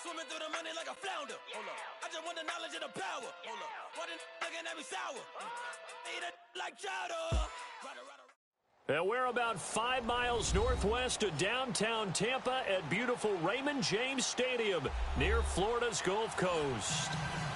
Swimming through the money like a flounder. Hold up. I just want the knowledge and the power. Hold up. Why the looking at me sour? Eat it like chowder. We're about 5 miles northwest of downtown Tampa at beautiful Raymond James Stadium near Florida's Gulf Coast.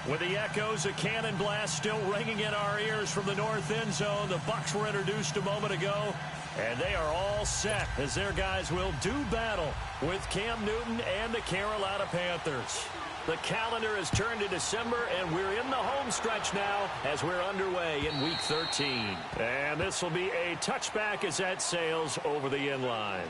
With the echoes of cannon blast still ringing in our ears from the north end zone, the Bucs were introduced a moment ago, and they are all set as their guys will do battle with Cam Newton and the Carolina Panthers. The calendar has turned to December, and we're in the home stretch now as we're underway in Week 13. And this will be a touchback as that sails over the end line.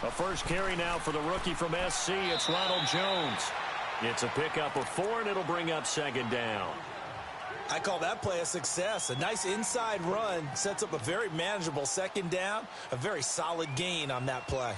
A first carry now for the rookie from SC. It's Ronald Jones. It's a pickup of 4, and it'll bring up second down. I call that play a success. A nice inside run sets up a very manageable second down. A very solid gain on that play.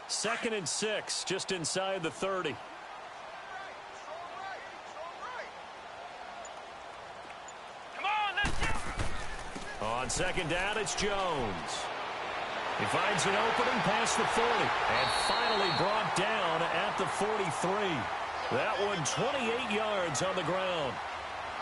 Second and 6, just inside the 30. On second down, it's Jones. He finds an opening past the 40 and finally brought down at the 43. That one 28 yards on the ground.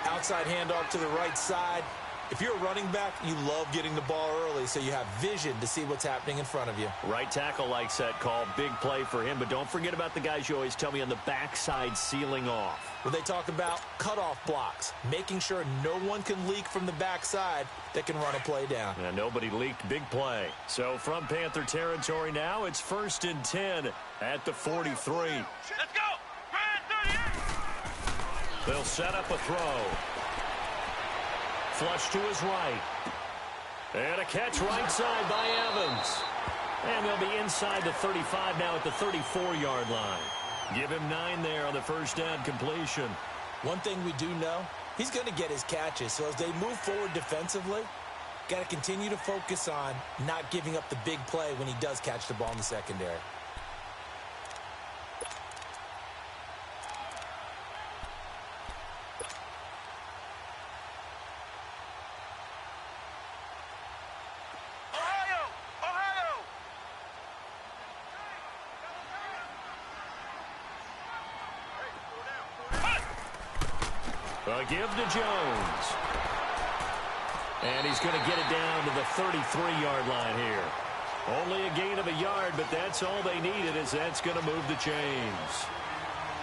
Outside handoff to the right side. If you're a running back, you love getting the ball early so you have vision to see what's happening in front of you. Right tackle likes that call. Big play for him, but don't forget about the guys you always tell me on the backside sealing off. When they talk about cutoff blocks, making sure no one can leak from the backside that can run a play down. And nobody leaked. Big play. So from Panther territory now, it's 1st and 10 at the 43. Let's go! Grand 38! They'll set up a throw. Flush to his right. And a catch right side by Evans. And they'll be inside the 35 now at the 34-yard line. Give him 9 there on the first down completion. One thing we do know, he's going to get his catches. So as they move forward defensively, got to continue to focus on not giving up the big play when he does catch the ball in the secondary. A give to Jones. And he's going to get it down to the 33-yard line here. Only a gain of a yard, but that's all they needed, as that's going to move the chains.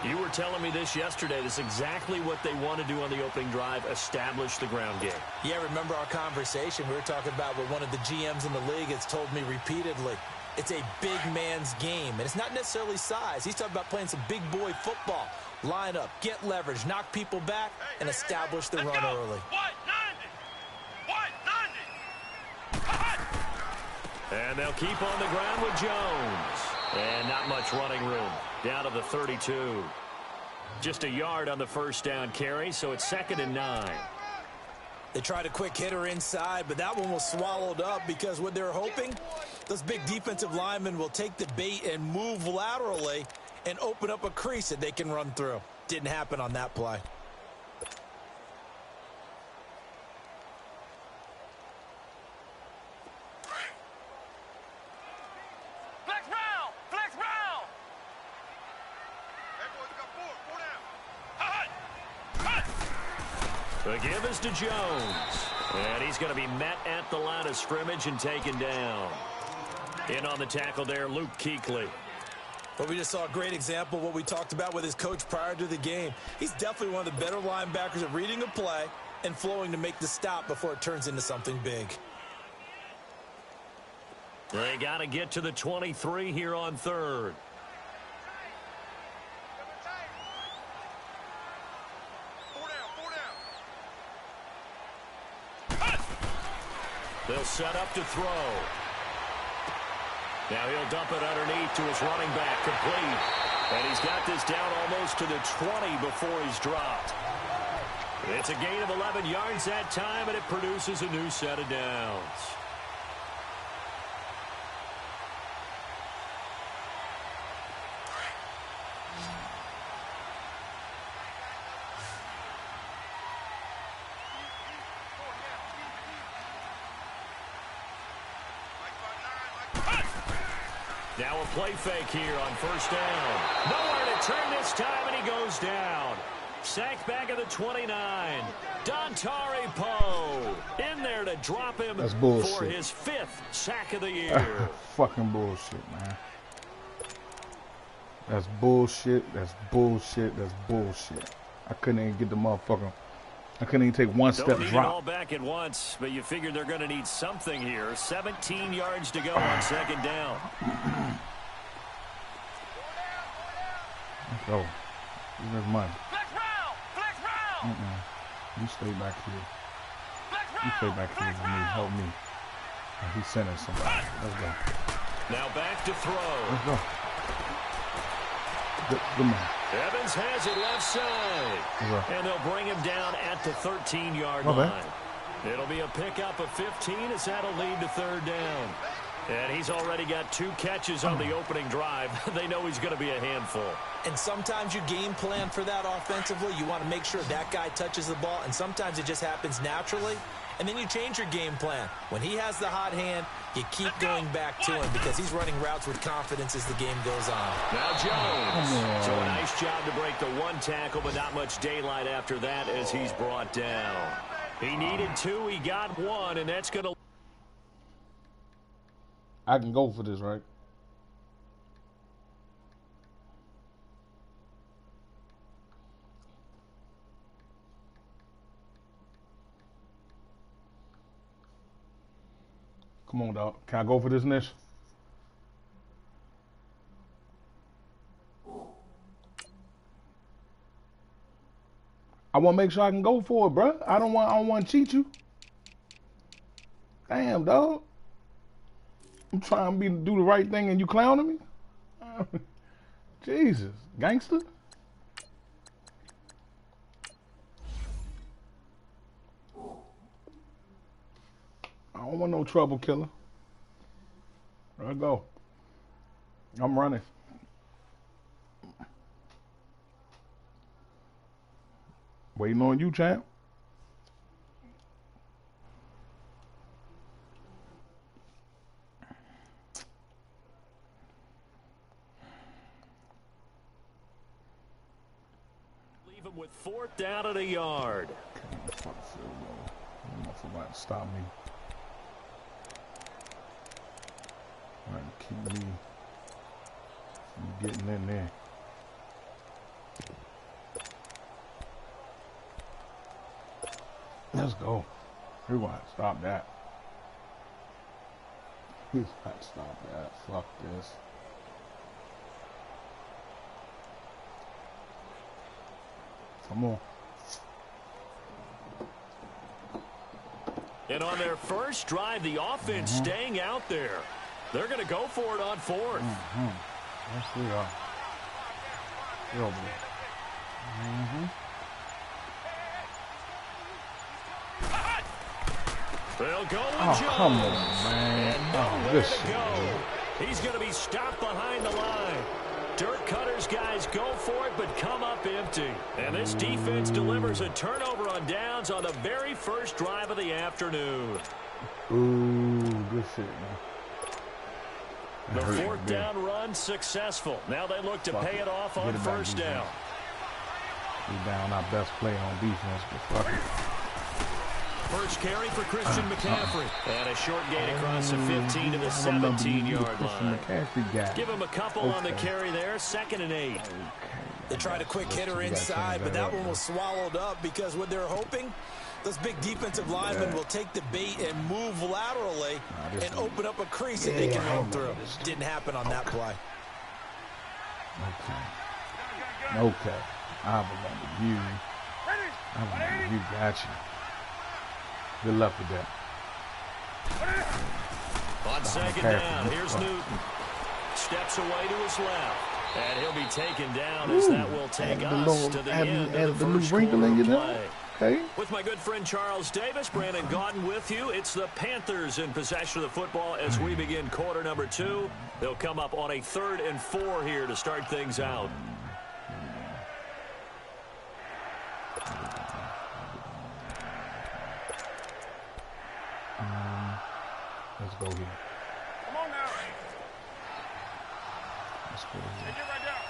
You were telling me this yesterday. This is exactly what they want to do on the opening drive, establish the ground game. Yeah, remember our conversation. We were talking about what one of the GMs in the league has told me repeatedly. It's a big man's game, and it's not necessarily size. He's talking about playing some big boy football. Line up, get leverage, knock people back, and establish the run early. 190! And they'll keep on the ground with Jones. And not much running room. Down to the 32. Just a yard on the first down carry, so it's 2nd and 9. They tried a quick hitter inside, but that one was swallowed up because what they're hoping, those big defensive linemen will take the bait and move laterally and open up a crease that they can run through. Didn't happen on that play. Flex round! Flex round! That boy's got 4 down. Hut! The give is to Jones. And he's going to be met at the line of scrimmage and taken down. In on the tackle there, Luke Kuechly. Well, we just saw a great example of what we talked about with his coach prior to the game. He's definitely one of the better linebackers at reading a play and flowing to make the stop before it turns into something big. They got to get to the 23 here on third. They'll set up to throw. Now he'll dump it underneath to his running back, complete. And he's got this down almost to the 20 before he's dropped. It's a gain of 11 yards that time, and it produces a new set of downs. Now a play fake here on first down. Nowhere to turn this time, and he goes down. Sacked back at the 29. Dontari Poe in there to drop him for his 5th sack of the year. Fucking bullshit, man. That's bullshit. That's bullshit. That's bullshit. I couldn't even get the motherfucker. I couldn't even take one step Don't need drop. it all back at once, but you figured they're going to need something here. 17 yards to go on second down. Let's go. There's money. You stay back here. You stay back here with me. Help me. He's sending somebody. Let's go. Now back to throw. Let's go. Good man. Evans has it left side. And they'll bring him down at the 13-yard line. It'll be a pickup of 15 as that'll lead to third down. And he's already got 2 catches on the opening drive. They know he's going to be a handful. And sometimes you game plan for that offensively. You want to make sure that guy touches the ball, and sometimes it just happens naturally. And then you change your game plan. When he has the hot hand, you keep going back to him because he's running routes with confidence as the game goes on. Now Jones. So a nice job to break the 1 tackle, but not much daylight after that as he's brought down. He needed 2, he got 1, and that's going to... I can go for this, right? Come on, dog. Can I go for this, Nish? I want to make sure I can go for it, bro. I don't want to cheat you. Damn, dog. I'm trying to do the right thing and you clowning me? Jesus. Gangster? I don't want no trouble, killer. There I go. I'm running. Waiting on you, champ. Leave him with 4th down at a yard. Somebody stop me. Trying to keep me from getting in there. Let's go. We want to stop that. He's got to stop that. Fuck this. Come on. And on their first drive, the offense staying out there. They're going to go for it on 4th. Yes, we are. Yo, boy. They'll go with Oh, Jones. come on, man. And Oh, nowhere this to shit, go. man. He's going to be stopped behind the line. Dirk Cutter's guys go for it, but come up empty. And this defense delivers a turnover on downs on the very first drive of the afternoon. Ooh, good shit, man. The 4th down run successful. Now they look to pay it off on first down. We down our best player on defense, but fuck it. first carry for Christian McCaffrey. And a short gain across the 15 to the 17-yard line. Give him a couple on the carry there, 2nd and 8. They tried a quick hitter inside, but that one was swallowed up because what they're hoping, those big defensive linemen will take the bait and move laterally and open up a crease that they can run through. Didn't happen on that play. Okay. I remember you. Got you. Good luck with that. On 2nd down, here's Newton. Steps away to his left. And he'll be taken down as that will take us to the end of the first quarter play. Okay. With my good friend Charles Davis, Brandon Gaudin with you. It's the Panthers in possession of the football as we begin quarter number 2. They'll come up on a 3rd and 4 here to start things out. Let's go here. Come on now. Let's go here. Take it right down.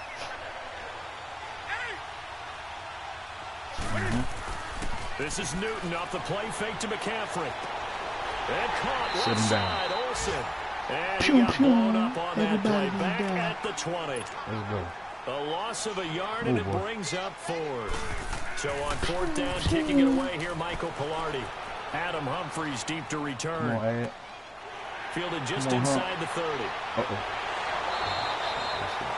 This is Newton off the play fake to McCaffrey. And caught Sit him side, down. Olsen. And Pew, he got pew. blown up on that Everybody play back down. at the 20. Let's go. A loss of a yard, and it boy. brings up 4th. So on 4th down, kicking it away here, Michael Pilardi. Adam Humphries deep to return. Come on, Ed. Fielded just Come on, inside the 30. Uh-oh.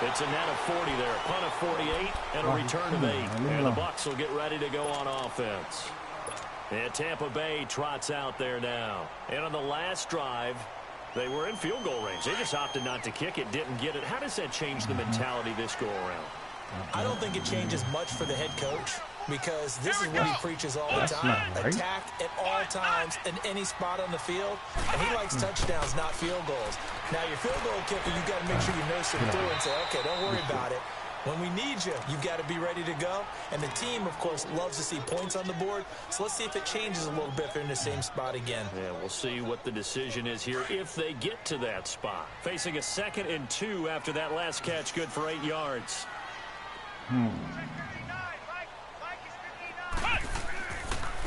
It's a net of 40 there. A punt of 48 and a return of 8. And the Bucs will get ready to go on offense. And Tampa Bay trots out there now. And on the last drive, they were in field goal range. They just opted not to kick it, didn't get it. How does that change the mentality this go around? I don't think it changes much for the head coach because this is what he preaches all the time. not right. Attack at all times in any spot on the field. And he likes touchdowns, not field goals. Now, your field goal kicker, you've got to make sure you nurse it through and say, okay, don't worry about it. When we need you, you've got to be ready to go. And the team, of course, loves to see points on the board. So let's see if it changes a little bit if they're in the same spot again. Yeah, we'll see what the decision is here if they get to that spot. Facing a 2nd and 2 after that last catch, good for 8 yards.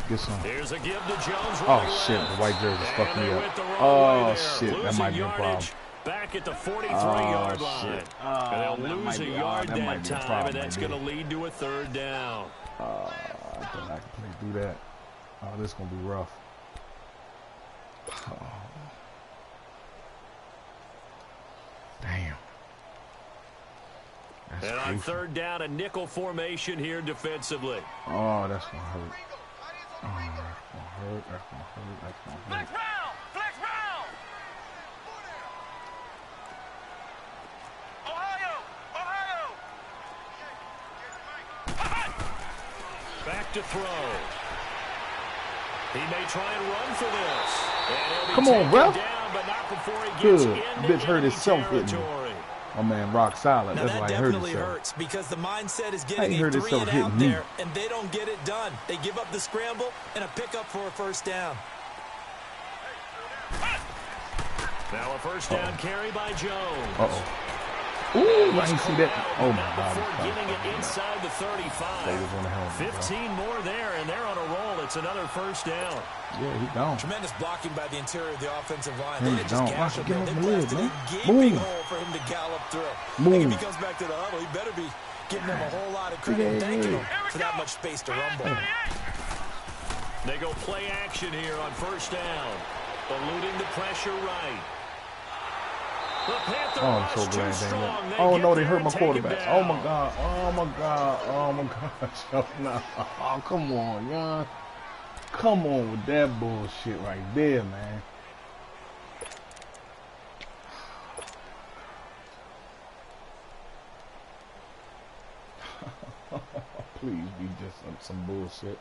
Get some. Here's a give to Jones. Oh, shit. The white jersey's fucking me up. Oh, shit. That might be a problem. Back at the 43-yard line. And they'll lose a yard that that time, and that's going to lead to a 3rd down. I thought I could do that. Oh, this is going to be rough. Oh. Damn. That's And on 3rd down, a nickel formation here defensively. Oh, that's going to hurt. Oh, that's going to hurt. That's going to hurt. That's going to hurt. Flex round! Flex round! Ohio! Back to throw. He may try and run for this. And he'll be Come on, taken ref. down, but not before he gets Good. into Bitch hurt enemy himself hitting me. territory. My man rock solid. Now, That's that why he hurt definitely himself. hurts because the mindset is He getting a hurt 3 himself and hitting out me. there, and they don't get it done. They give up the scramble and a pickup for a 1st down. Now a 1st down carry by Jones. Uh-oh. Ooh, I didn't see that. Oh, my God. Before getting it inside the 35. 15 more there, and they're on a roll. It's another 1st down. Yeah, he gone. Tremendous blocking by the interior of the offensive line. Hey, They didn't just don't. gash him. Give him They the lid, blasted a man. gaping Move. hole for him to gallop through. Move. And if he comes back to the huddle, he better be giving them a whole lot of credit and thanking them for that much space to rumble. They go play action here on 1st down. Eluding the pressure right. The Panther Oh, I'm rush so too glad they strong. didn't. They Oh, get no, they there hurt and my take him quarterback. down. Oh, my God. Oh, my God. Oh, my gosh. Oh, no. Oh, come on, young. Come on with that bullshit right there, man. Please be just some bullshit.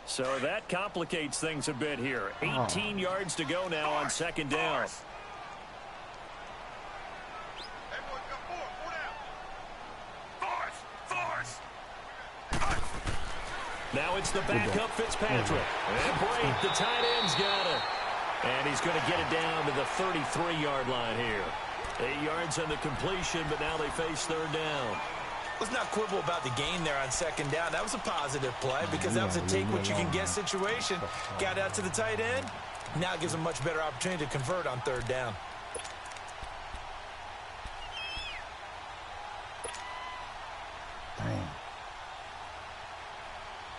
So that complicates things a bit here. 18 yards to go now on 2nd down. Now it's the backup Fitzpatrick. And Brate, the tight end's got it. And he's going to get it down to the 33-yard line here. 8 yards on the completion, but now they face 3rd down. Let's not quibble about the gain there on second down. That was a positive play because that was a take-what-you-can-get situation. Got out to the tight end. Now it gives them a much better opportunity to convert on third down. Damn.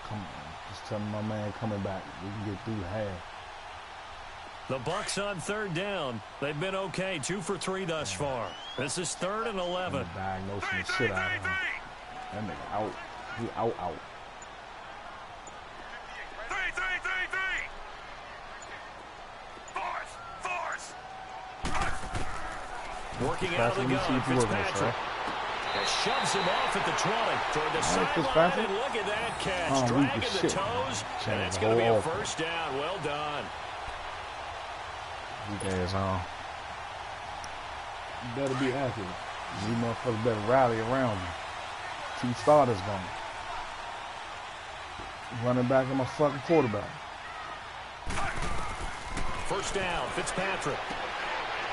Come on. Just tell me my man coming back. We can get through half. The Bucs on third down. They've been okay, 2 for 3 thus far. This is 3rd and 11. Diagnosing the shit out of him. That nigga out. He out. 3. Force. Working out of the gun, Fitzpatrick. Shoves him off at the 20 toward the sideline, and look at that catch. Dragging the toes, and it's going to be a first down. Well done. Weak ass on. You better be accurate. You motherfuckers better rally around me. 2 starters gone. Running back and my fucking quarterback. First down, Fitzpatrick.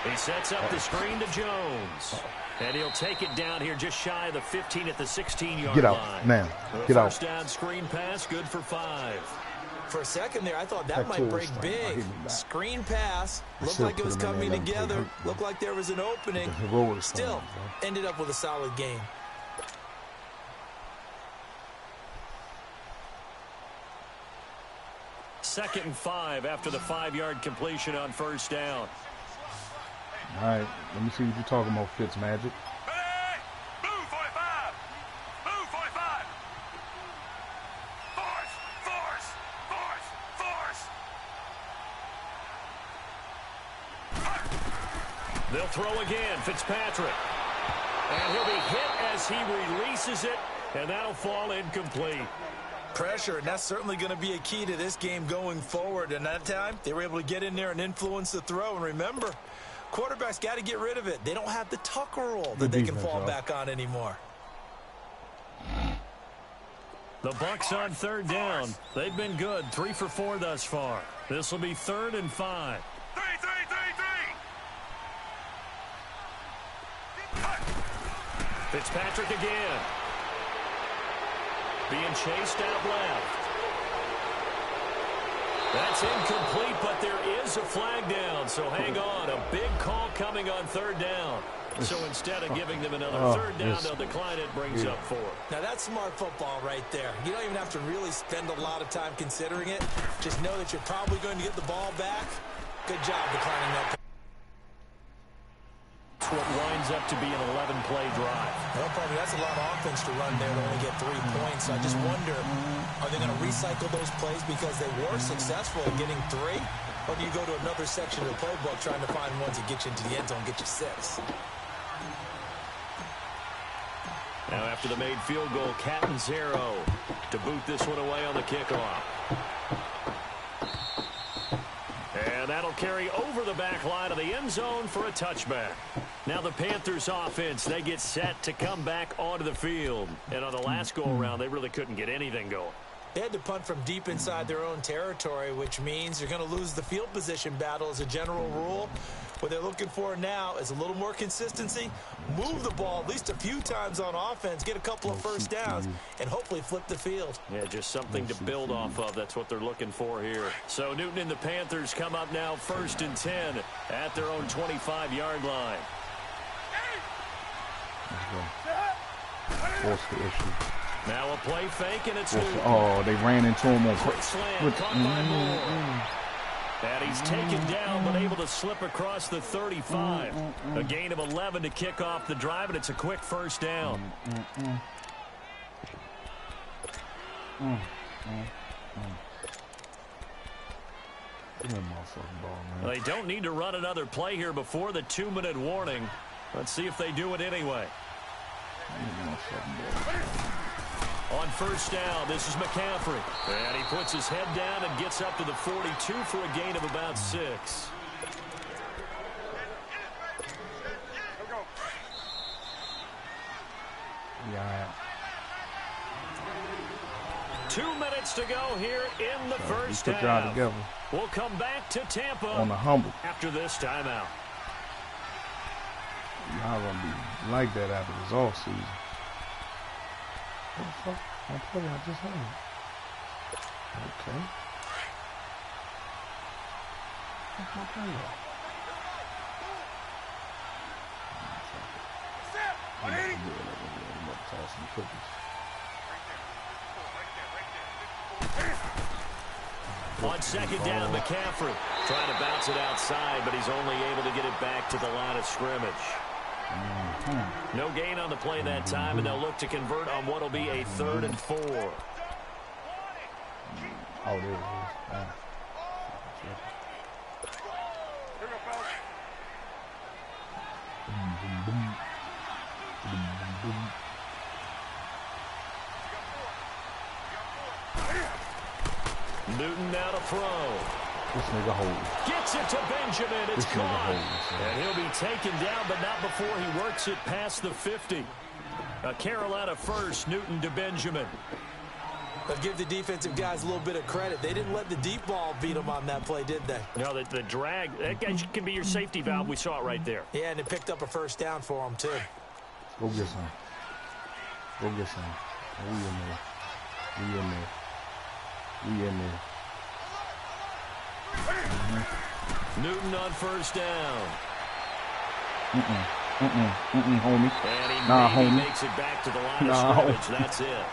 He sets up the screen to Jones. And he'll take it down here just shy of the 15 at the 16-yard line. Get out now. Get out. First down screen pass, good for 5. For a second there, I thought that might break big. Screen pass. Looked like it was coming together. Looked like there was an opening. Still, ended up with a solid game. Second and 5 after the 5-yard completion on first down. All right, let me see what you're talking about, Fitzmagic. Ready? Move 45. Move 45. Force. They'll throw again, Fitzpatrick. And he'll be hit as he releases it, and that'll fall incomplete. Pressure, and that's certainly going to be a key to this game going forward. And that time, they were able to get in there and influence the throw. And remember, quarterbacks got to get rid of it. They don't have the Tucker rule that they can fall back on anymore. The Bucs on third down. They've been good, 3 for 4 thus far. This will be 3rd and 5. 3. Fitzpatrick again. Being chased out left. That's incomplete, but there is a flag down, so hang on. A big call coming on third down. So instead of giving them another third down, they'll decline it, brings up 4. Now that's smart football right there. You don't even have to really spend a lot of time considering it. Just know that you're probably going to get the ball back. Good job declining that. It's what winds up to be an 11-play drive. Well, probably that's a lot of offense to run there to only get 3 points. So I just wonder, are they going to recycle those plays because they were successful in getting 3? Or do you go to another section of the playbook trying to find ones that get you into the end zone and get you 6? Now after the made field goal, Catanzaro to boot this one away on the kickoff. And that'll carry over the back line of the end zone for a touchback. Now the Panthers offense, they get set to come back onto the field. And on the last go-around, they really couldn't get anything going. They had to punt from deep inside their own territory, which means you're going to lose the field position battle as a general rule. What they're looking for now is a little more consistency, move the ball at least a few times on offense, get a couple of first downs, and hopefully flip the field. Yeah, just something to build off of. That's what they're looking for here. So Newton and the Panthers come up now 1st and 10 at their own 25-yard line. Force the issue. Now a play fake, and it's Newton. Oh, they ran into him on quick slant, caught by Moore. And he's taken down, but able to slip across the 35. A gain of 11 to kick off the drive, and it's a quick first down. They don't need to run another play here before the 2-minute warning. Let's see if they do it anyway. On first down, this is McCaffrey. And he puts his head down and gets up to the 42 for a gain of about 6. Yeah. 2 minutes to go here in the first half. Y'all together. We'll come back to Tampa on the humble after this timeout. Y'all gonna be like that after this offseason. What the fuck? I told you I just heard it. Okay. What's my play at? I'm about to toss some cookies. On second down, McCaffrey trying to bounce it outside, but he's only able to get it back to the line of scrimmage. No gain on the play that time, and they'll look to convert on what will be a 3rd and 4. Oh, there it is. Newton now to throw. This nigga holds. Gets it to Benjamin. It's This nigga caught. holds. And he'll be taken down, but not before he works it past the 50. A Carolina first, Newton to Benjamin. But give the defensive guys a little bit of credit. They didn't let the deep ball beat them on that play, did they? No, the drag, that can be your safety valve. We saw it right there. Yeah, and it picked up a first down for them, too. Go get some. Go get some. We in there. We in there. We in there. Newton on first down. Homie. And he makes it back to the line of scrimmage. That's it.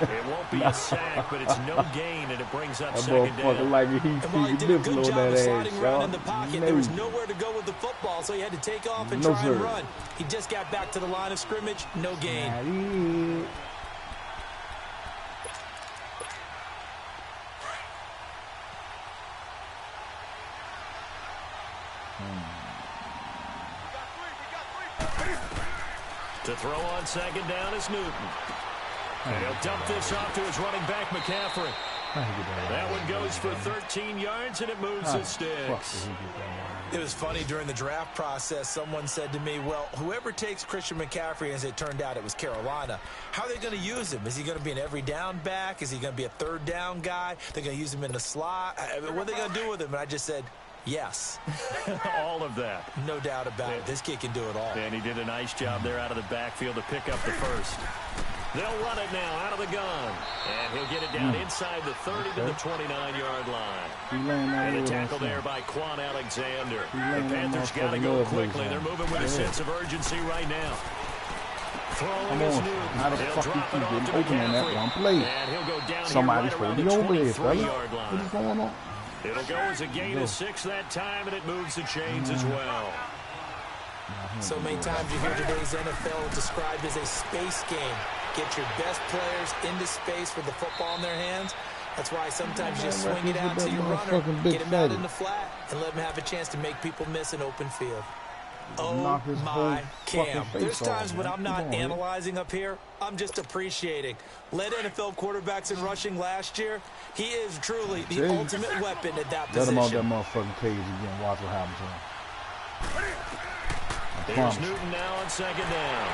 It won't be a sack, but it's no gain, and it brings up second down. Like And while he did a good job of sliding around in the pocket, there was nowhere to go with the football, so he had to take off and try and run. He just got back to the line of scrimmage, no gain. To throw on second down is Newton. And he'll dump this off to his running back, McCaffrey. That one goes for 13 yards, and it moves the sticks. It was funny during the draft process. Someone said to me, well, whoever takes Christian McCaffrey, as it turned out it was Carolina, how are they going to use him? Is he going to be an every down back? Is he going to be a third down guy? They're going to use him in the slot? What are they going to do with him? And I just said, yes. All of that. No doubt about it. This kid can do it all. And he did a nice job there out of the backfield to pick up the first. They'll run it now out of the gun. And he'll get it down inside the 30 to the 29-yard line. And a tackle there by Quan Alexander. The Panthers got to go quickly. They're moving with a sense of urgency right now. Throwing is Newton. He'll drop it off to McCaffrey. And he'll go down Somebody's here right around the 23-yard line. What's going on? It'll go as a gain of 6 that time, and it moves the chains as well. So many times you hear today's NFL described as a space game. Get your best players into space with the football in their hands. That's why sometimes you swing it out to your runner, get him out in the flat, and let him have a chance to make people miss an open field. Oh, my Cam. There's times when I'm not analyzing up here. I'm just appreciating. Led NFL quarterbacks in rushing last year. He is truly the ultimate weapon at that position. Let him out that motherfucking cage again. Watch what happens to him. Here's Newton now on second down.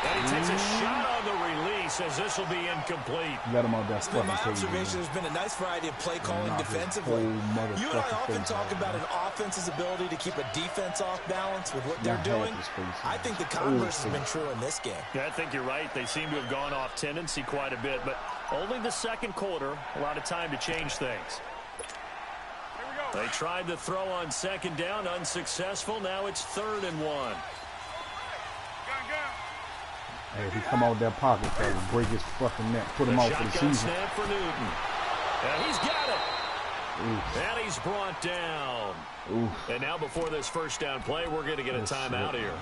And he takes a shot on the release as this will be incomplete. Let him out that fucking my cage. observation, there's been a nice variety of play calling defensively. You and I often talk about an offense's ability to keep a defense off balance with what they're doing. I think the converse has been true in this game. Yeah, I think you're right. They seem to have gone off tendency quite a bit, but only the second quarter, a lot of time to change things. They tried to throw on second down, unsuccessful. Now it's 3rd and 1. Hey, if he come out that pocket, that would break his fucking neck. Put him out for the season. Snap for Newton. And he's got it. Oof. And he's brought down. Oof. And now before this first down play, we're going to get a timeout here.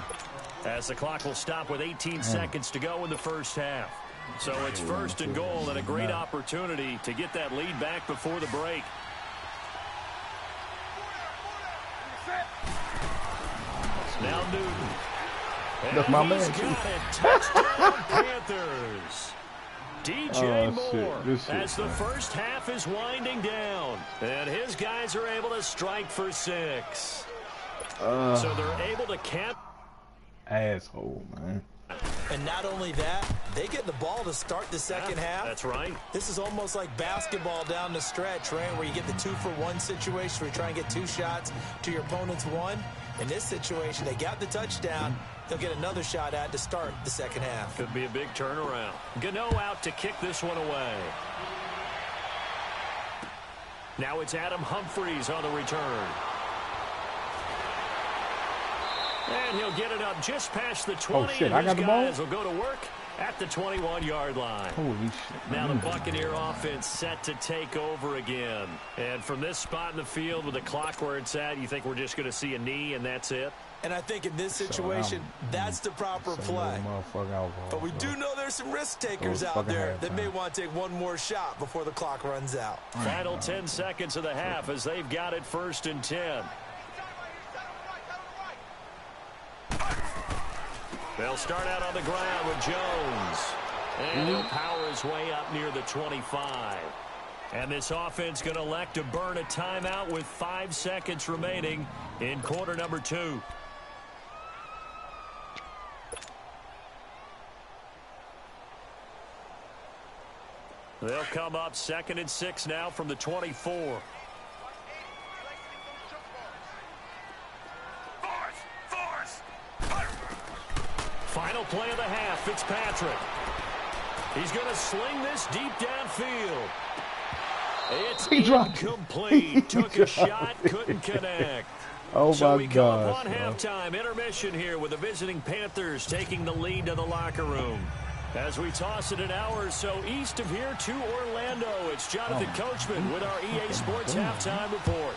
As the clock will stop with 18 seconds to go in the first half. So it's 1st and goal and a great opportunity to get that lead back before the break. Now Newton. That's my man. Touchdown Panthers. DJ Moore as the man. first half is winding down. And his guys are able to strike for 6. So they're able to cap. Asshole, man. And not only that, they get the ball to start the second half. That's right. This is almost like basketball down the stretch, right, where you get the 2-for-1 situation where you try and get 2 shots to your opponent's 1. In this situation, they got the touchdown. They'll get another shot at to start the second half. Could be a big turnaround. Gano out to kick this one away. Now it's Adam Humphries on the return. And he'll get it up just past the 20. Oh, shit, I got the ball? Guys will go to work at the 21-yard line. Holy shit. Now the Buccaneer offense set to take over again. And from this spot in the field with the clock where it's at, you think we're just going to see a knee and that's it? And I think in this situation, that's the proper play. But we do know there's some risk takers out there that may want to take one more shot before the clock runs out. Final 10 seconds of the half as they've got it 1st and 10. They'll start out on the ground with Jones. And he'll power his way up near the 25. And this offense going to elect to burn a timeout with 5 seconds remaining in quarter number 2. They'll come up 2nd and 6 now from the 24. Final play of the half, Fitzpatrick. He's going to sling this deep downfield. It's incomplete. Took a shot, couldn't connect. Oh, so we come God, up on halftime. Intermission here with the visiting Panthers taking the lead to the locker room. As we toss it an hour or so east of here to Orlando, it's Jonathan Coachman with our EA Sports Halftime Report.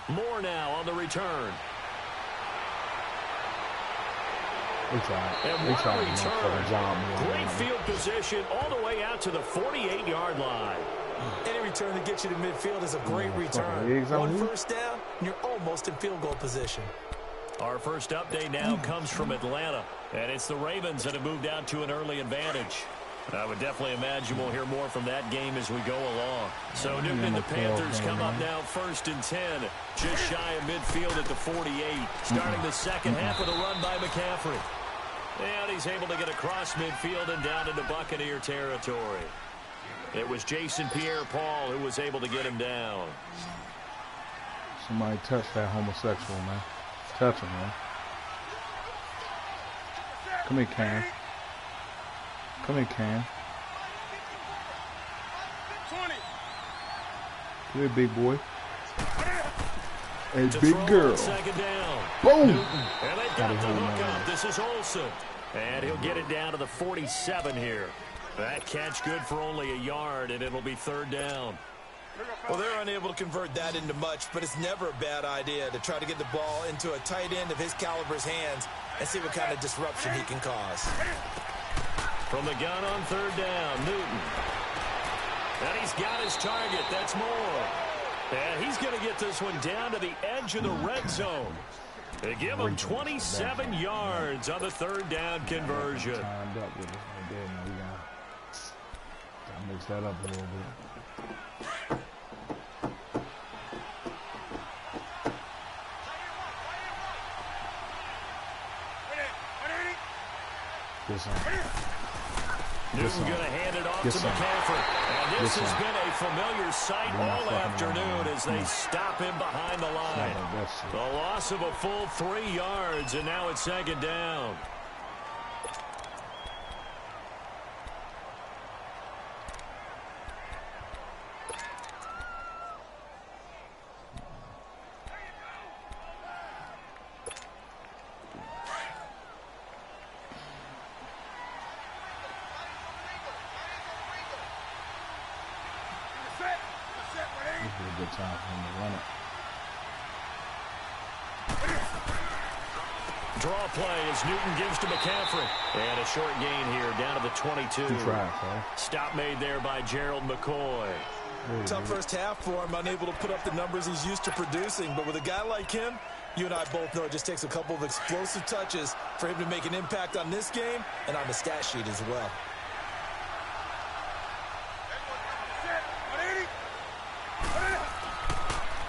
More now on the return. And what a return. Great field position all the way out to the 48-yard line. Any return to get you to midfield is a great return. One first down, and you're almost in field goal position. Our first update now comes from Atlanta, and it's the Ravens that have moved out to an early advantage. I would definitely imagine we'll hear more from that game as we go along. So Newton and the Panthers come up now 1st and 10, just shy of midfield at the 48, starting the second half of the run by McCaffrey. And he's able to get across midfield and down into Buccaneer territory. It was Jason Pierre-Paul who was able to get him down. Somebody touch that homosexual, man. Touch him, man. Come here, Cam. Come here, Cam. Come here, big boy. Hey, big girl. Second down. Boom. Newton. And they've got the hook up. This is Olsen. And he'll get it down to the 47 here. That catch good for only a yard, and it'll be 3rd down. Well, they're unable to convert that into much, but it's never a bad idea to try to get the ball into a tight end of his caliber's hands and see what kind of disruption he can cause. From the gun on 3rd down, Newton. And he's got his target. That's Moore. And he's going to get this one down to the edge of the red zone. They give him 27 yards on the 3rd down conversion. Mix that up a little bit. Newton going to hand it off to McCaffrey. And this has been a familiar sight all afternoon as they stop him behind the line. The loss of a full 3 yards, and now it's 2nd down. Time for him to run it. Draw play as Newton gives to McCaffrey. And a short gain here down to the 22. Stop made there by Gerald McCoy. Tough first half for him, unable to put up the numbers he's used to producing. But with a guy like him, you and I both know it just takes a couple of explosive touches for him to make an impact on this game and on the stat sheet as well.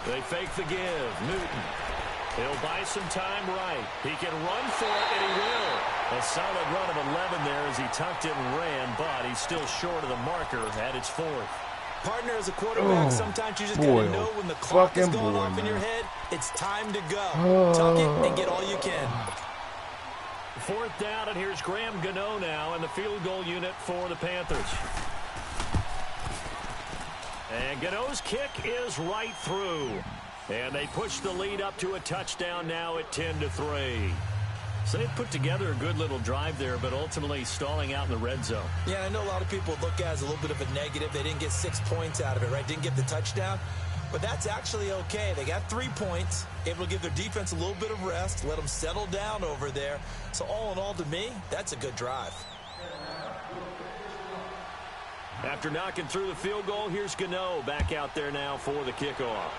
They fake the give. Newton. He'll buy some time right. He can run for it, and he will. A solid run of 11 there as he tucked it and ran, but he's still short of the marker at its 4th. Partner, as a quarterback, sometimes you just got to know when the clock is going off in your head, it's time to go. Tuck it and get all you can. 4th down, and here's Graham Gano now in the field goal unit for the Panthers. And Gano's kick is right through. And they push the lead up to a touchdown now at 10-3. So they put together a good little drive there, but ultimately stalling out in the red zone. Yeah, I know a lot of people look at it as a little bit of a negative. They didn't get 6 points out of it, right? Didn't get the touchdown. But that's actually okay. They got 3 points, able to give their defense a little bit of rest, let them settle down over there. So all in all, to me, that's a good drive. After knocking through the field goal, here's Gano back out there now for the kickoff.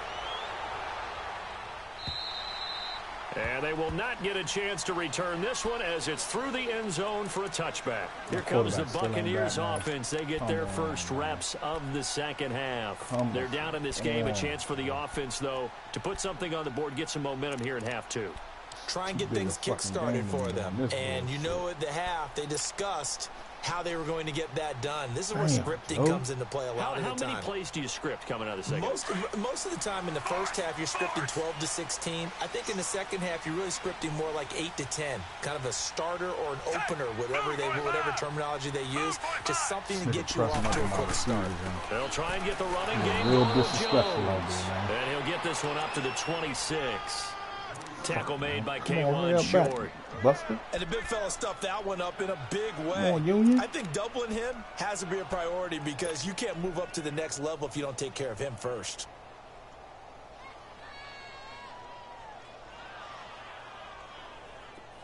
And they will not get a chance to return this one as it's through the end zone for a touchback. Here comes the Buccaneers offense. They get their first reps of the second half. They're down in this game. A chance for the offense, though, to put something on the board, get some momentum here in half 2. Try and get things kick-started for them. And you know at the half, they discussed how they were going to get that done. This is where scripting comes into play a lot of the time. How many plays do you script coming out of the second half? Most of the time in the first half, you're scripting 12 to 16. I think in the second half, you're really scripting more like 8 to 10. Kind of a starter or an opener, whatever terminology they use. Just something to get you off to a quick start. They'll try and get the running game going with Jones. And he'll get this one up to the 26. Tackle made by K1 Short. Buster. And the big fella stuffed that one up in a big way. Come on, Union. I think doubling him has to be a priority because you can't move up to the next level if you don't take care of him first.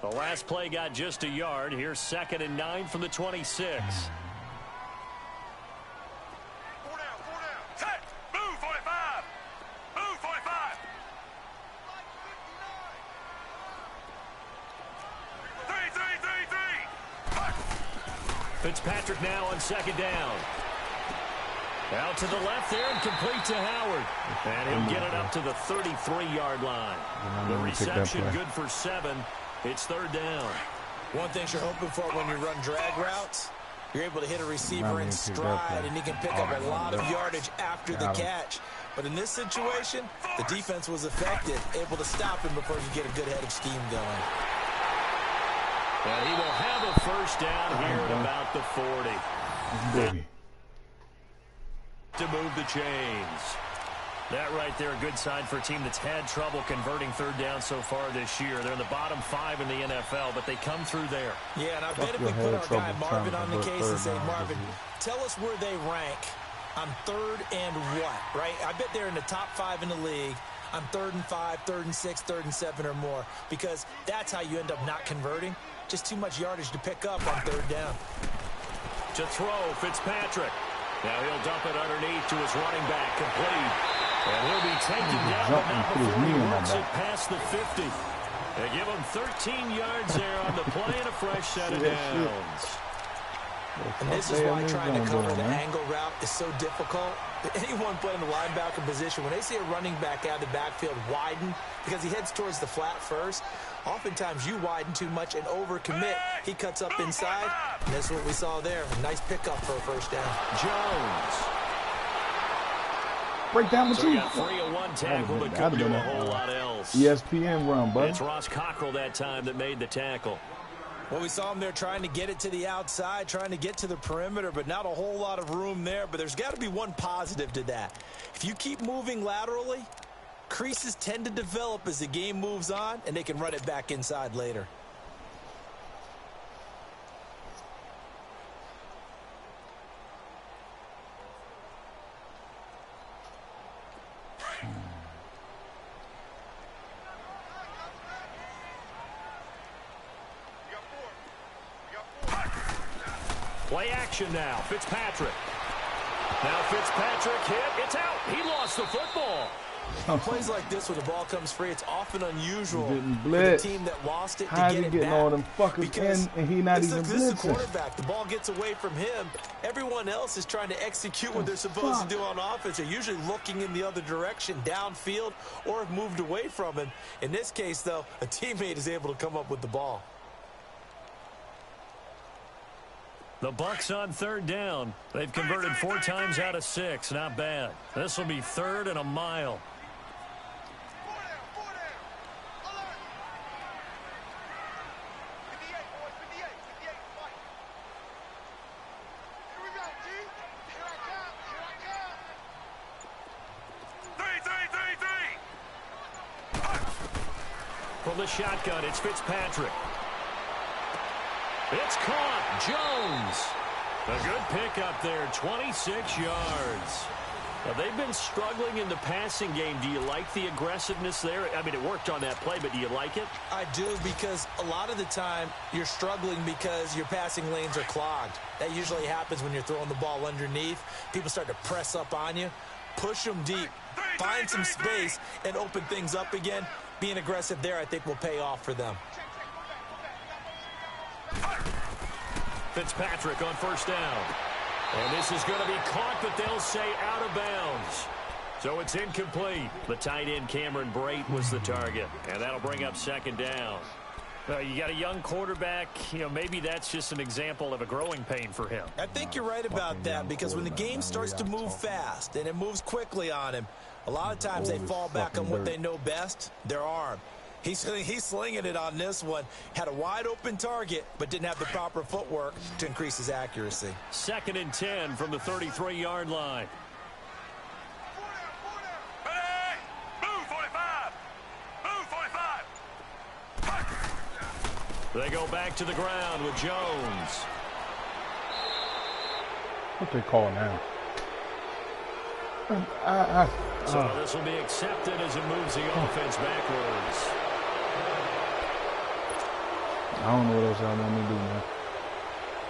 The last play got just a yard. Here's 2nd and 9 from the 26. 4 down. Set. Move 45. Move 45. 3. Fitzpatrick now on 2nd down. Out to the left there and complete to Howard. And he'll get it up to the 33-yard line. The reception good for 7. It's 3rd down. One thing you're hoping for when you run drag routes, you're able to hit a receiver in stride, and he can pick up a lot of yardage after the catch. But in this situation, the defense was effective, able to stop him before you get a good head of steam going. And he will have a first down here at about the 40. To move the chains. That right there, a good sign for a team that's had trouble converting 3rd down so far this year. They're in the bottom 5 in the NFL, but they come through there. Yeah, and I bet if we put our guy Marvin on the case and say, Marvin, tell us where they rank on 3rd and what, right? I bet they're in the top 5 in the league on 3rd and 5, 3rd and 6, 3rd and 7 or more, because that's how you end up not converting. Just too much yardage to pick up on 3rd down. To throw, Fitzpatrick. Now he'll dump it underneath to his running back, complete. And he'll be taken down, but not before he works it past the 50. They give him 13 yards there on the play and a fresh set of downs. And this is why trying to cover the angle route is so difficult. Anyone playing the linebacker position, when they see a running back out of the backfield widen because he heads towards the flat first, oftentimes you widen too much and overcommit. He cuts up inside, and that's what we saw there. A nice pickup for a first down. Jones. Break down the So you got 3-1 tackle, but couldn't do a whole lot else. ESPN run, buddy. It's Ross Cockrell that time that made the tackle. Well, we saw him there trying to get it to the outside, trying to get to the perimeter, but not a whole lot of room there. But there's got to be one positive to that. If you keep moving laterally, creases tend to develop as the game moves on, and they can run it back inside later. Play action now. Fitzpatrick. Now Fitzpatrick hit. It's out. He lost the football. Plays like this when the ball comes free, it's often unusual for the blitz. team that lost it to How's get he it getting back. all them fuckers Because in and he not even this is the blitzing? quarterback. The ball gets away from him. Everyone else is trying to execute what they're supposed to do on offense. They're usually looking in the other direction, downfield, or have moved away from him. In this case, though, a teammate is able to come up with the ball. The Bucs on third down. They've converted 4 times out of 6. Not bad. This will be 3rd and a mile. 4 down, 4 down. Alert. 58, boys, 58, 58, fight. Here we go, G. Here I come, here I come. 3. From the shotgun, it's Fitzpatrick. It's caught. Jones. A good pickup there, 26 yards. Now, they've been struggling in the passing game. Do you like the aggressiveness there? I mean, it worked on that play, but do you like it? I do, because a lot of the time you're struggling because your passing lanes are clogged. That usually happens when you're throwing the ball underneath. People start to press up on you. Push them deep. Find some space and open things up again. Being aggressive there, I think, will pay off for them. Fitzpatrick on first down. And this is going to be caught, but they'll say out of bounds. So it's incomplete. The tight end Cameron Brate was the target. And that'll bring up 2nd down. You got a young quarterback. Maybe that's just an example of a growing pain for him. I think you're right about that, because when the game starts to move fast and it moves quickly on him, a lot of times they fall back on what they know best, their arm. He's slinging it on this one. Had a wide open target, but didn't have the proper footwork to increase his accuracy. 2nd and 10 from the 33-yard line. 4 down. Hey, move 45. Move 45. They go back to the ground with Jones. What they call now? So this will be accepted as it moves the offense backwards. I don't know what else y'all want me to do, man.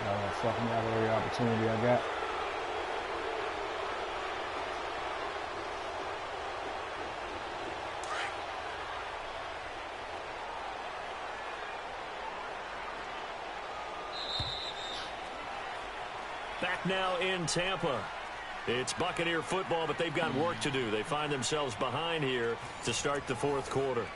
Y'all gonna fuck me out of every opportunity I got. Back now in Tampa. It's Buccaneer football, but they've got work to do. They find themselves behind here to start the 4th quarter.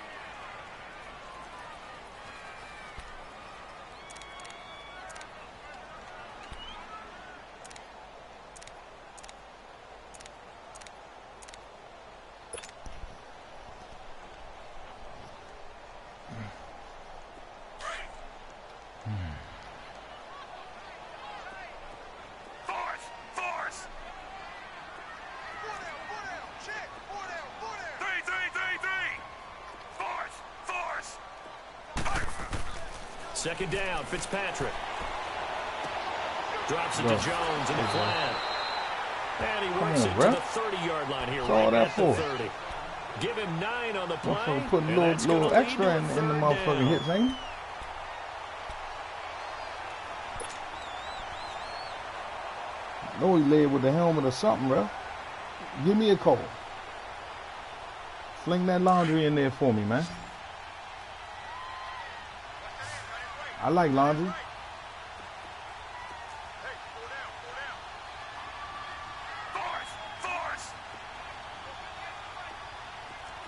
Second down, Fitzpatrick. Drops it to Jones in the flat. And he works it to the 30-yard line here, right at the 30. Give him 9 on the play. Putting a little extra in the motherfucking hits, ain't he? I know he led with the helmet or something, bro. Give me a call. Fling that laundry in there for me, man. I like laundry. Hey, 4 down. Force.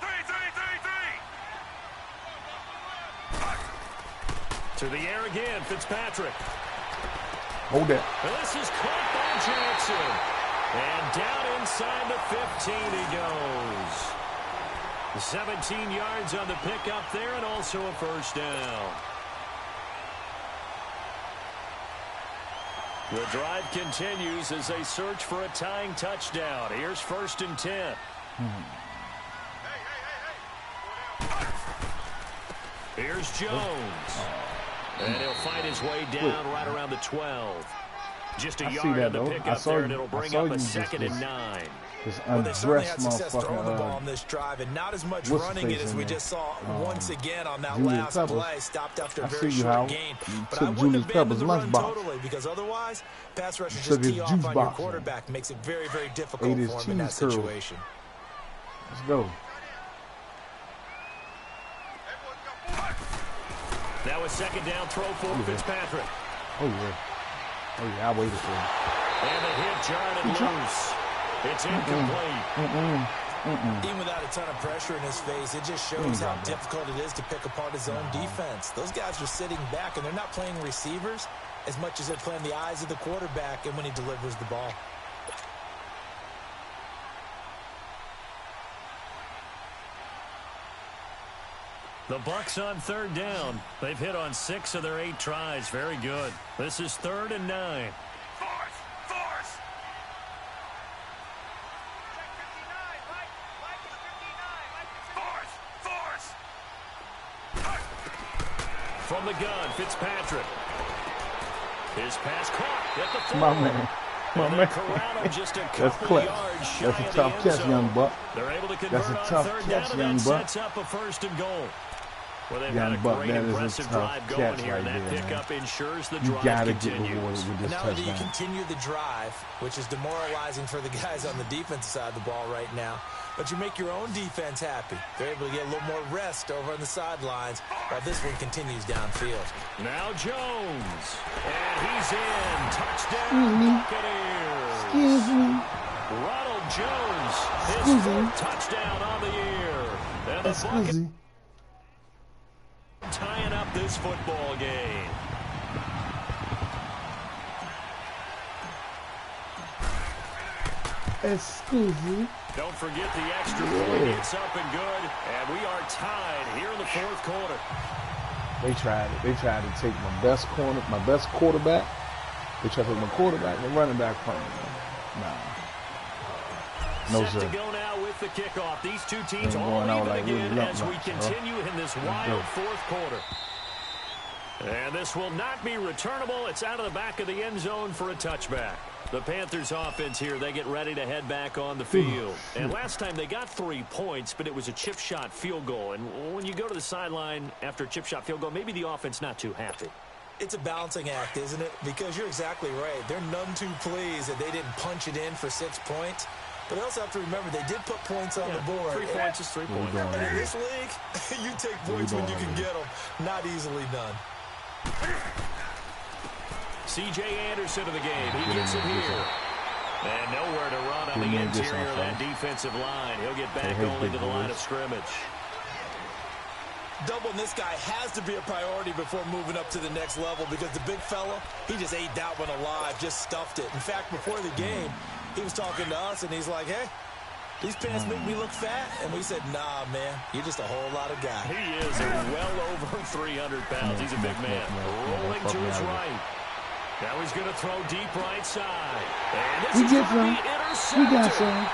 3. To the air again, Fitzpatrick. Hold that. Well, this is caught by Jackson. And down inside the 15 he goes. 17 yards on the pickup there, and also a first down. The drive continues as they search for a tying touchdown. Here's 1st and 10. Here's Jones. And he'll fight his way down right around the 12. Just a yard on the pickup there, and it'll bring up a 2nd and 9. Well, they certainly had success throwing the ball on this drive, and not as much running it as we just saw once again on that last play. Stopped after a very short gain. But I wouldn't abandon the run totally, because otherwise, pass rushers just tee off on your quarterback. Makes it very, very difficult for him in that situation. Let's go. Now a 2nd down throw for Fitzpatrick. Oh, yeah. Oh, yeah, I waited for him. And the hit jarred it loose. It's incomplete. Even without a ton of pressure in his face, it just shows how difficult it is to pick apart his own defense. Those guys are sitting back, and they're not playing receivers. as much as they're playing the eyes of the quarterback and when he delivers the ball. The Bucs on 3rd down. They've hit on 6 of their 8 tries. Very good. This is 3rd and 9. Force! Force! Force! Force! From the gun, Fitzpatrick. His pass caught at the 4. My man. My man. Corral him just a That's couple clutch. yards shy That's a of the tough end catch, zone. young buck. They're able to That's convert a on tough 3rd catch, down, young and that buck. sets up a 1st and goal. Well, they've Young had a buck, great, that is a impressive tough drive going catch here, right and that there, pickup man. ensures the You drive gotta get continues. rewarded with And this not only do you touchdown. continue the drive, which is demoralizing for the guys on the defensive side of the ball right now, but you make your own defense happy. They're able to get a little more rest over on the sidelines while this one continues downfield. Now Jones. And he's in. Touchdown, Buccaneers. Excuse me. Ronald Jones, his Excuse me. 4th touchdown on the year. And the Excuse Buccaneers me. tying up this football game. Excuse me. Don't forget the extra point. It's up and good. And we are tied here in the 4th quarter. They tried it. They tried to take my best quarterback. They tried to take my quarterback and running back from me. Nah. No, Set sir. to go now with the kickoff. These two teams Ain't all going out even like again Willie as we Lump, bro. continue in this wild go. 4th quarter. And this will not be returnable. It's out of the back of the end zone for a touchback. The Panthers offense here, they get ready to head back on the field. And last time they got 3 points, but it was a chip shot field goal. And when you go to the sideline after a chip shot field goal, maybe the offense not too happy. It's a balancing act, isn't it? Because you're exactly right. They're none too pleased that they didn't punch it in for 6 points. But they also have to remember they did put points on the board. 3 points is 3 points. And in this league, you take points when you can get them. Not easily done. C.J. Anderson in the game. He gets it here. And nowhere to run on the interior of that defensive line. He'll get back only to the line of scrimmage. Doubling this guy has to be a priority before moving up to the next level because the big fella, he just ate that one alive, just stuffed it. In fact, before the game, he was talking to us, and he's like, hey, these pants make me look fat. And we said, nah, man, you're just a whole lot of guy. He is well over 300 pounds. He's a big man. Rolling to his right. Now he's going to throw deep right side. And this is going to be intercepted. We got some.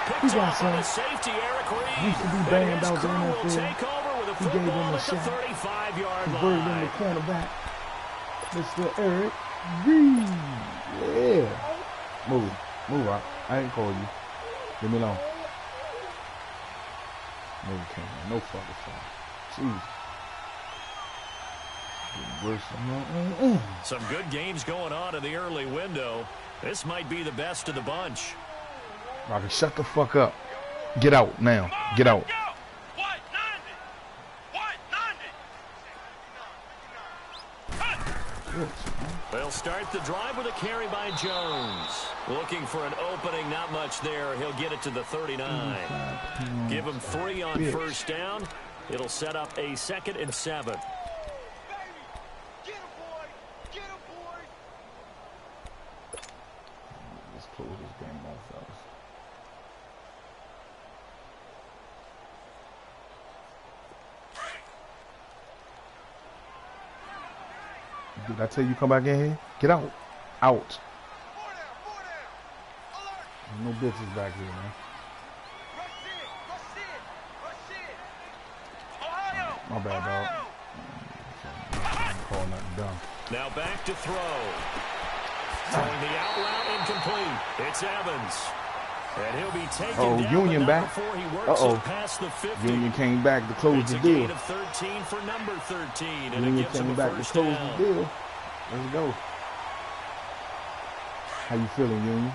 Picked off by the safety, Eric Reed. Used to be banned out the Crew will NFL. take over with a He gave him football a at the shot. 35-yard Converted him line. to cornerback. Mr. Eric Reed. Yeah. Move. Move out. I ain't call you. Leave me alone. No, you can't. No fucking fun. Jeez. Some good games going on in the early window. This might be the best of the bunch. Rocky, shut the fuck up. Get out now. Get out. Go! White 90! They'll start the drive with a carry by Jones. Looking for an opening, not much there. He'll get it to the 39. Give him 3 on first down. It'll set up a 2nd and 7. Let's close this game off, fellas. Did I tell you come back in here? Get out. Out. There's no bitches back here, man. My bad, dog. I'm calling nothing dumb. Now back to throw. Throwing the out route incomplete. It's Evans. And he'll be taken down, Union but not back. before he works it past the 50. Union came back to close It's the a deal. gain of 13 for number 13, and Union it gives him came a back to first close down. the deal. Let's go. How you feeling, Union?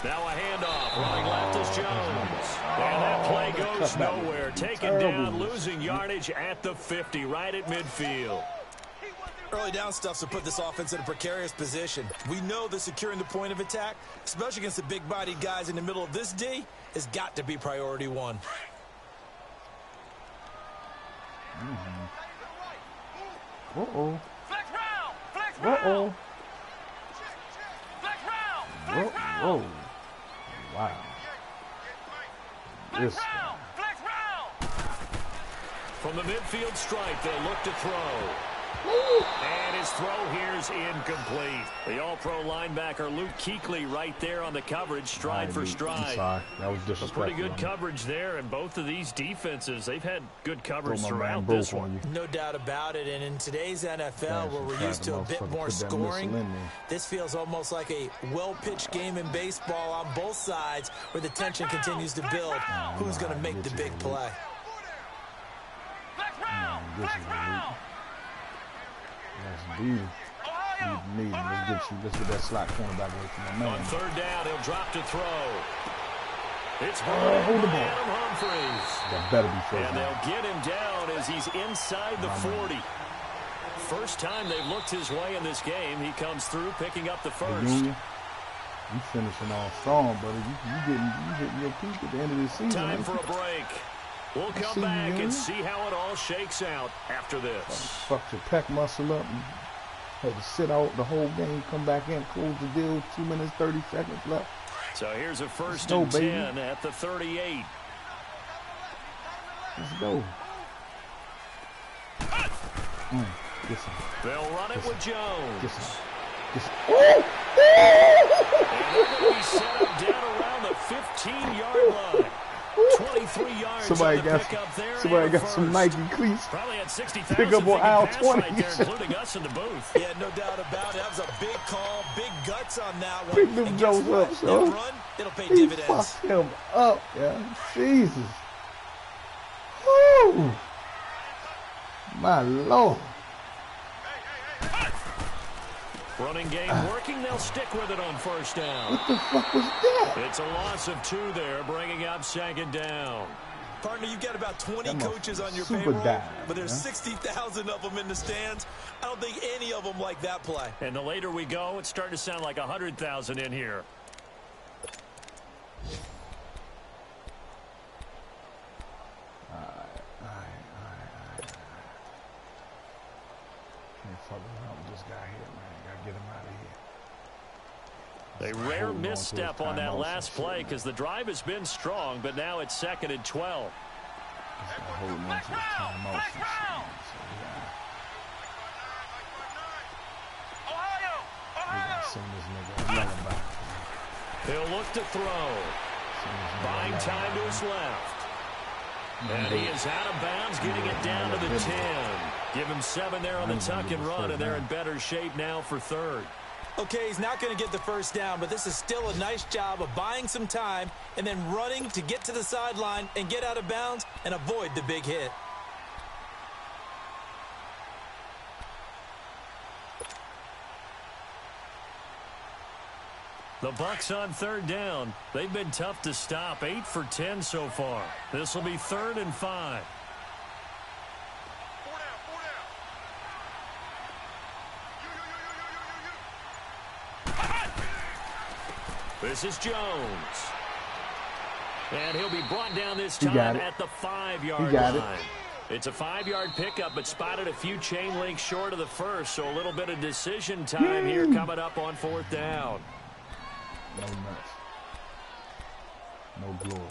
Now a handoff. Running left is Jones. And that play goes nowhere. Taken down, losing yardage at the 50, right at midfield. Early down stuffs will put this offense in a precarious position. We know that securing the point of attack, especially against the big-bodied guys in the middle of this D, has got to be priority one. Uh-oh. Flex round! Flex Uh-oh. round! Flex round! Flex round! Whoa. Wow. Flex This round! Flex round! From the midfield stripe, they'll look to throw. And his throw here's incomplete. The all-pro linebacker Luke Kuechly right there on the coverage, stride for I'm stride. sorry. That was A disrespectful. pretty good coverage there, and both of these defenses, they've had good coverage Throw my man throughout broke this one. on you. No doubt about it. And in today's NFL, Damn, where we're some used to a bit motherfucker more put that missile scoring, in there. this feels almost like a well-pitched game in baseball on both sides where the tension continues to build. Who's going to make the big play? Flex round! This Flex is round! Yes, indeed. Ohio! Need him. Let's get that slot cornerback away from my On man. third down, he'll drop to throw. It's hold the by ball. Adam Humphries. That better be first And down. they'll get him down as he's inside the 40. First time they've looked his way in this game. He comes through picking up the Hey, first. Junior, you finishing off strong, buddy. You hitting your peak at the end of the season. Time ain't for you? a break. We'll see come you, back Junior. and see how it all shakes out after this. Fucked your pec muscle up and had to sit out the whole game, come back in, close the deal, 2 minutes, 30 seconds left. So here's a first go, and baby. 10 at the 38. Let's go. Get some. They'll run it with Jones. Get some. And they're going to be set up down around the 15-yard line. 23 yards Somebody on the got pickup there. somebody and a got some first. Nike cleats. Probably had 60,000 Pick up on thinking aisle pass 20. right there, including us in the booth. Yeah, no doubt about it. That was a big call, big guts on that one. Pick them And guess Jones what? up, That son. run, it'll pay He dividends. fucked him up, yeah. Jesus. Woo! My Lord. Running game working. They'll stick with it on first down. What the fuck was that? It's a loss of 2 there, bringing up second down. Partner, you've got about 20 That coaches on your super payroll, dive, but there's yeah. 60,000 of them in the stands. I don't think any of them like that play. And the later we go, it's starting to sound like 100,000 in here. Can't fuck around with this guy here, man. Gotta get him out of here. A rare misstep on that last play because the drive has been strong, but now it's second and 12. Holding on to his timeouts and shit, man. So Ohio! we gotta sing this nigga a lullaby. He'll look to throw. Sing this nigga a Buying time to lullaby. his left. And he is out of bounds, getting it down to the 10. Give him 7 there on the tuck and run, and they're in better shape now for third. Okay, he's not going to get the first down, but this is still a nice job of buying some time and then running to get to the sideline and get out of bounds and avoid the big hit. The Bucs on third down. They've been tough to stop. 8 for 10 so far. This will be 3rd and 5. 4 down, 4 down. This is Jones. And he'll be brought down this He got time it. at the 5-yard He got it. line. It's a 5-yard pickup, but spotted a few chain links short of the first, so a little bit of decision time here coming up on 4th down. No nuts. No glory.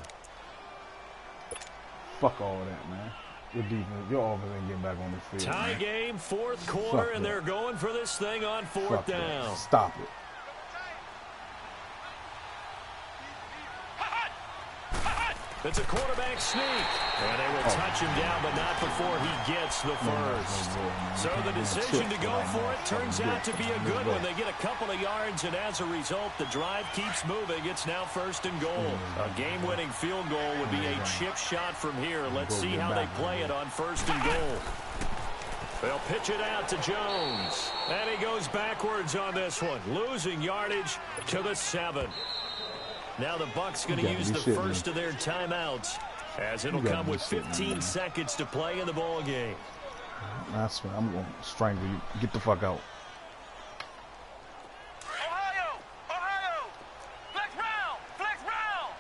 Fuck all that, man. Your defense, your offense ain't getting back on the field. Tie man. game, 4th quarter, Fuck and that. they're going for this thing on 4th Fuck that. down. Stop it. It's a quarterback sneak. And they will touch him down, but not before he gets the first. So the decision to go for it turns out to be a good one. They get a couple of yards, and as a result, the drive keeps moving. It's now 1st and goal. A game-winning field goal would be a chip shot from here. Let's see how they play it on 1st and goal. They'll pitch it out to Jones. And he goes backwards on this one, losing yardage to the 7. Now the Bucs going to use the first of their timeouts, as it'll come with 15 seconds to play in the ball game. I swear, I'm going to strangle you. Get the fuck out. Ohio! Ohio! Flex round! Flex round!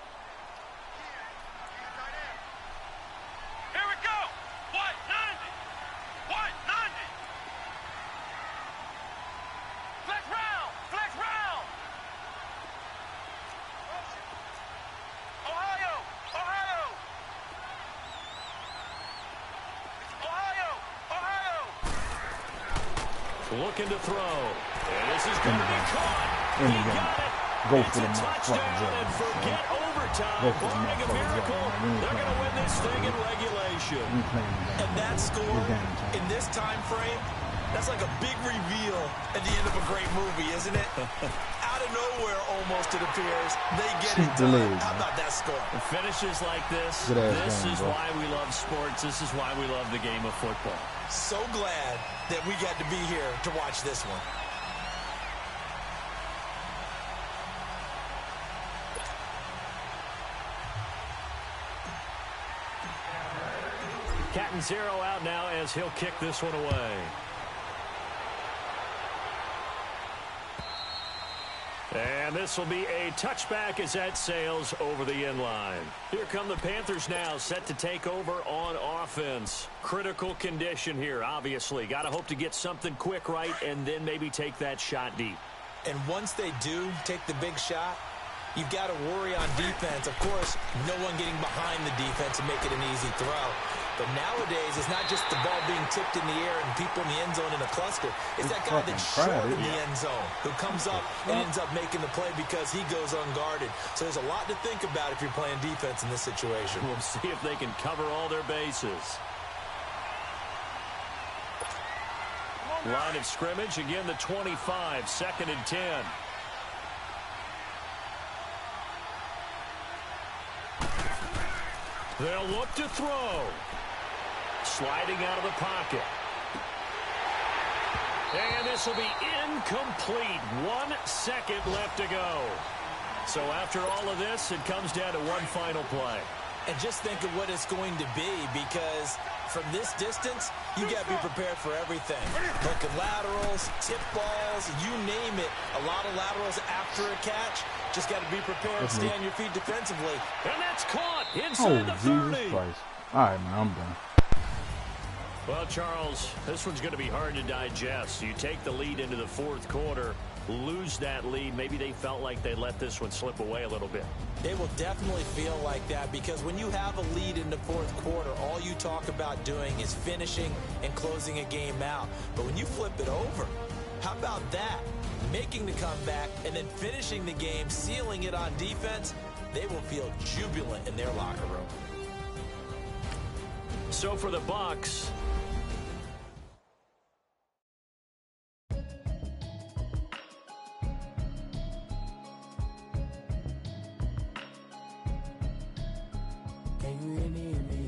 looking to throw. And this is going to be caught. He got it. Go It's for a the touchdown motherfucker, and forget overtime. Go for the Barring a motherfucker, miracle, Jordan. they're going to win this thing in regulation. We playing the game. And that score We're game time. in this time frame, that's like a big reveal at the end of a great movie, isn't it? Out of nowhere, almost, it appears. They get it The done. lead, How man. about that score? Finishes like this, Good ass this game, is bro. why we love sports. This is why we love the game of football. So glad that we got to be here to watch this one. Catanzaro out now as he'll kick this one away. And this will be a touchback as that sails over the end line. Here come the Panthers now, set to take over on offense. Critical condition here, obviously. Got to hope to get something quick right and then maybe take that shot deep. And once they do take the big shot, you've got to worry on defense. Of course, no one getting behind the defense and make it an easy throw. But nowadays, it's not just the ball being tipped in the air and people in the end zone in a cluster. It's that guy that's short in the end zone who comes up and ends up making the play because he goes unguarded. So there's a lot to think about if you're playing defense in this situation. We'll see if they can cover all their bases. Line of scrimmage, again the 25, 2nd and 10. They'll look to throw. Sliding out of the pocket. And this will be incomplete. 1 second left to go. So after all of this, it comes down to one final play. And just think of what it's going to be, because from this distance, you got to be prepared for everything. Looking laterals, tip balls, you name it. A lot of laterals after a catch. Just got to be prepared, stay on your feet defensively. And that's caught Oh, inside the 30. Jesus Christ. All right, man, I'm done. Well, Charles, this one's going to be hard to digest. You take the lead into the 4th quarter, lose that lead. Maybe they felt like they let this one slip away a little bit. They will definitely feel like that, because when you have a lead in the 4th quarter, all you talk about doing is finishing and closing a game out. But when you flip it over, how about that? Making the comeback and then finishing the game, sealing it on defense, they will feel jubilant in their locker room. So for the Bucs, Can you hear me?